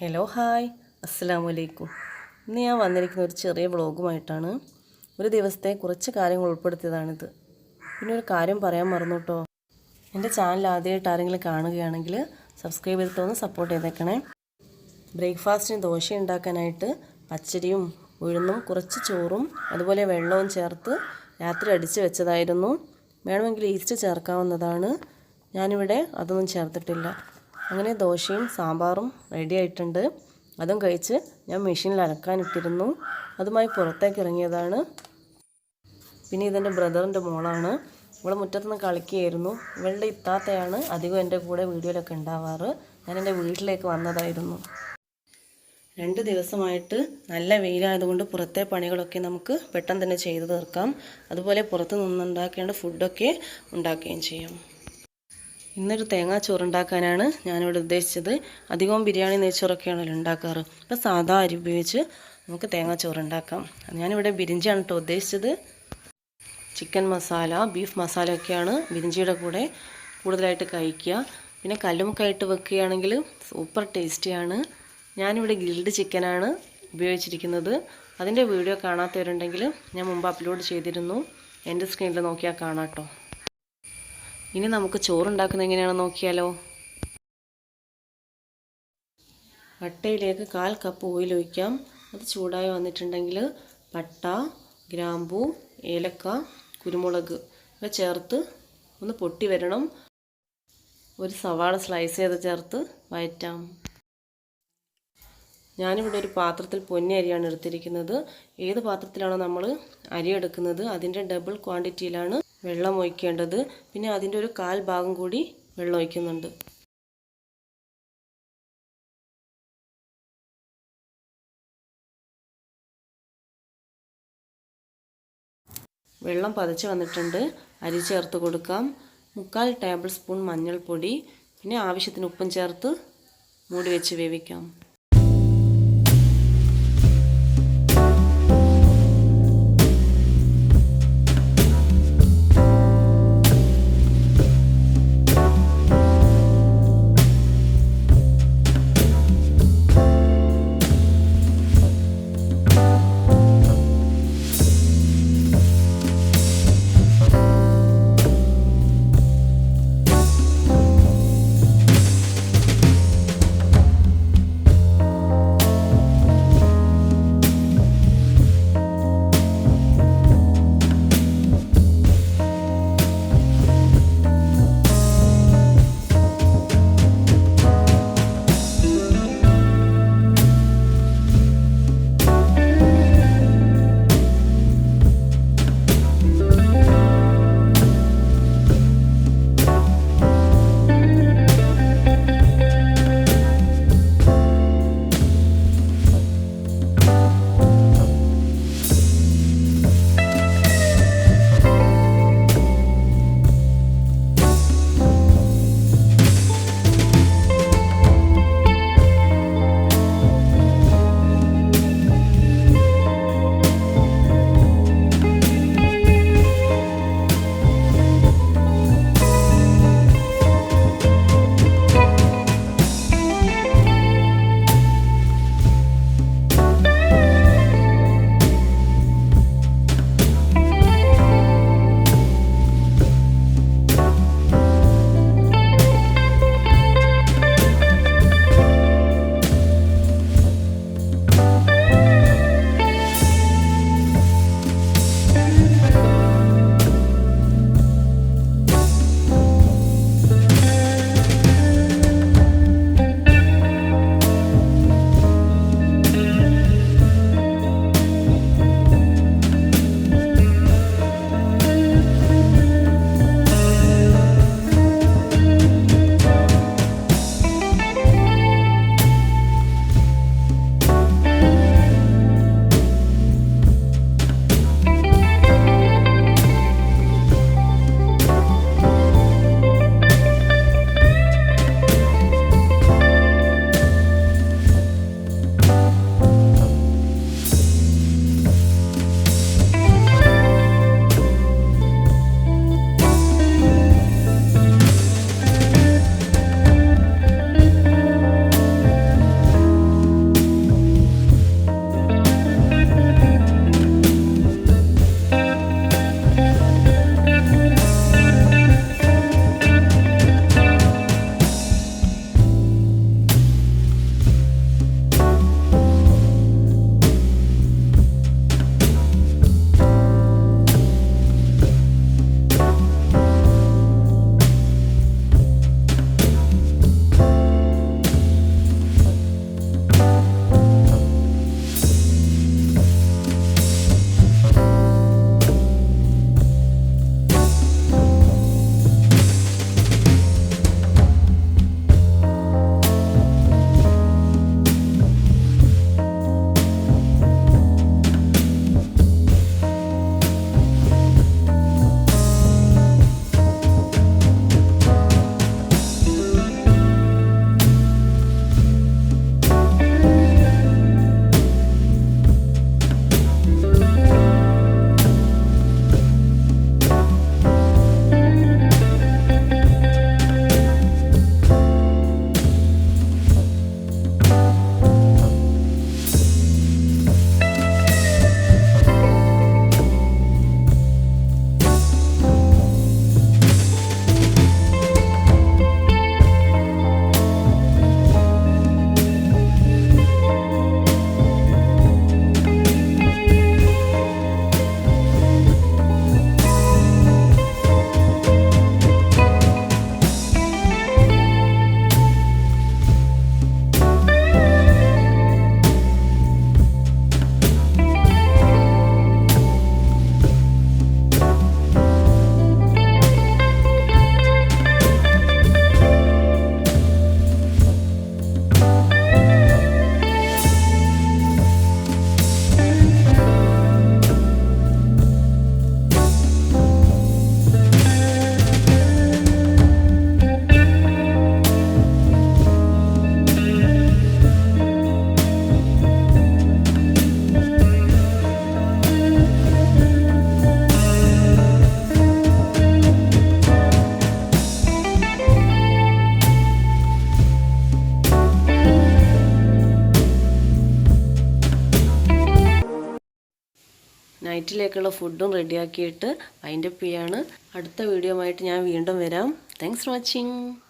Hello hi അസ്സലാമു അലൈക്കും. ഇന്ന് ഞാൻ വന്നിരിക്കുന്ന ഒരു ചെറിയ വ്ളോഗുമായിട്ടാണ്. ഒരു ദിവസത്തെ കുറച്ച് കാര്യങ്ങൾ ഉൾപ്പെടുത്തിയതാണിത്. പിന്നെ ഒരു കാര്യം പറയാൻ മറന്നു കേട്ടോ. എൻ്റെ ചാനൽ ആദ്യമായിട്ട് ആരെങ്കിലും കാണുകയാണെങ്കിൽ സബ്സ്ക്രൈബ് ചെയ്തിട്ടൊന്ന് സപ്പോർട്ട് ചെയ്തേക്കണേ. ബ്രേക്ക്ഫാസ്റ്റിന് ദോശ ഉണ്ടാക്കാനായിട്ട് പച്ചരിയും ഉഴുന്നും കുറച്ച് ചോറും അതുപോലെ വെള്ളവും ചേർത്ത് രാത്രി അടിച്ച് വെച്ചതായിരുന്നു. വേണമെങ്കിൽ ഈസ്റ്റ് ചേർക്കാവുന്നതാണ്. ഞാനിവിടെ അതൊന്നും ചേർത്തിട്ടില്ല. അങ്ങനെ ദോശയും സാമ്പാറും റെഡി ആയിട്ടുണ്ട്. അതും കഴിച്ച് ഞാൻ മെഷീനിൽ അലക്കാനിട്ടിരുന്നു. അതുമായി പുറത്തേക്ക് ഇറങ്ങിയതാണ്. പിന്നെ ഇതെൻ്റെ ബ്രദറിൻ്റെ മോളാണ്. ഇവൾ മുറ്റത്തുനിന്ന് കളിക്കുകയായിരുന്നു. ഇവളുടെ ഇത്താത്തയാണ് അധികം എൻ്റെ കൂടെ വീഡിയോയിലൊക്കെ ഉണ്ടാവാറ്. ഞാൻ എൻ്റെ വീട്ടിലേക്ക് വന്നതായിരുന്നു. 2 ദിവസമായിട്ട് നല്ല വെയിലായതുകൊണ്ട് പുറത്തെ പണികളൊക്കെ നമുക്ക് പെട്ടെന്ന് തന്നെ ചെയ്തു തീർക്കാം. അതുപോലെ പുറത്ത് നിന്നുണ്ടാക്കേണ്ട ഫുഡൊക്കെ ഉണ്ടാക്കുകയും ചെയ്യാം. ഇന്നൊരു തേങ്ങാ ചോറുണ്ടാക്കാനാണ് ഞാനിവിടെ ഉദ്ദേശിച്ചത്. അധികവും ബിരിയാണി നെയ്ച്ചോറൊക്കെയാണല്ലോ ഉണ്ടാക്കാറ്. അപ്പോൾ സാധാ അരി ഉപയോഗിച്ച് നമുക്ക് തേങ്ങാ ചോറുണ്ടാക്കാം. ഞാനിവിടെ ബിരിഞ്ചിയാണ് കേട്ടോ ഉദ്ദേശിച്ചത്. ചിക്കൻ മസാല, ബീഫ് മസാല ഒക്കെയാണ് ബിരിഞ്ചിയുടെ കൂടെ കൂടുതലായിട്ട് കഴിക്കുക. പിന്നെ കല്ലുമുക്കായിട്ട് വെക്കുകയാണെങ്കിൽ സൂപ്പർ ടേസ്റ്റിയാണ്. ഞാനിവിടെ ഗ്രിൽഡ് ചിക്കനാണ് ഉപയോഗിച്ചിരിക്കുന്നത്. അതിൻ്റെ വീഡിയോ കാണാത്തവരുണ്ടെങ്കിൽ ഞാൻ മുമ്പ് അപ്ലോഡ് ചെയ്തിരുന്നു. എൻ്റെ സ്ക്രീനിൽ നോക്കിയാൽ കാണാം കേട്ടോ. ഇനി നമുക്ക് ചോറുണ്ടാക്കുന്നത് എങ്ങനെയാണെന്ന് നോക്കിയാലോ. വട്ടയിലേക്ക് 1/4 കപ്പ് ഓയിൽ ഒഴിക്കാം. അത് ചൂടായി വന്നിട്ടുണ്ടെങ്കിൽ പട്ട, ഗ്രാമ്പൂ, ഏലക്ക, കുരുമുളക് ഇവ ചേർത്ത് ഒന്ന് പൊട്ടി വരണം. ഒരു സവാള സ്ലൈസ് ചെയ്ത് ചേർത്ത് വഴറ്റാം. ഞാനിവിടെ ഒരു പാത്രത്തിൽ പൊന്നി അരിയാണ് എടുത്തിരിക്കുന്നത്. ഏത് പാത്രത്തിലാണോ നമ്മൾ അരി എടുക്കുന്നത് അതിൻ്റെ ഡബിൾ ക്വാണ്ടിറ്റിയിലാണ് വെള്ളം ഒഴിക്കേണ്ടത്. പിന്നെ അതിൻ്റെ ഒരു 1/4 ഭാഗം കൂടി വെള്ളം ഒഴിക്കുന്നുണ്ട്. വെള്ളം പതച്ച് വന്നിട്ടുണ്ട്. അരി ചേർത്ത് കൊടുക്കാം. 3/4 ടേബിൾ സ്പൂൺ മഞ്ഞൾപ്പൊടി, പിന്നെ ആവശ്യത്തിന് ഉപ്പും ചേർത്ത് മൂടി വെച്ച് വേവിക്കാം. നൈറ്റിലേക്കുള്ള ഫുഡും റെഡിയാക്കിയിട്ട് വൈൻഡപ്പ് ചെയ്യാണ്. അടുത്ത വീഡിയോ ആയിട്ട് ഞാൻ വീണ്ടും വരാം. Thanks for watching.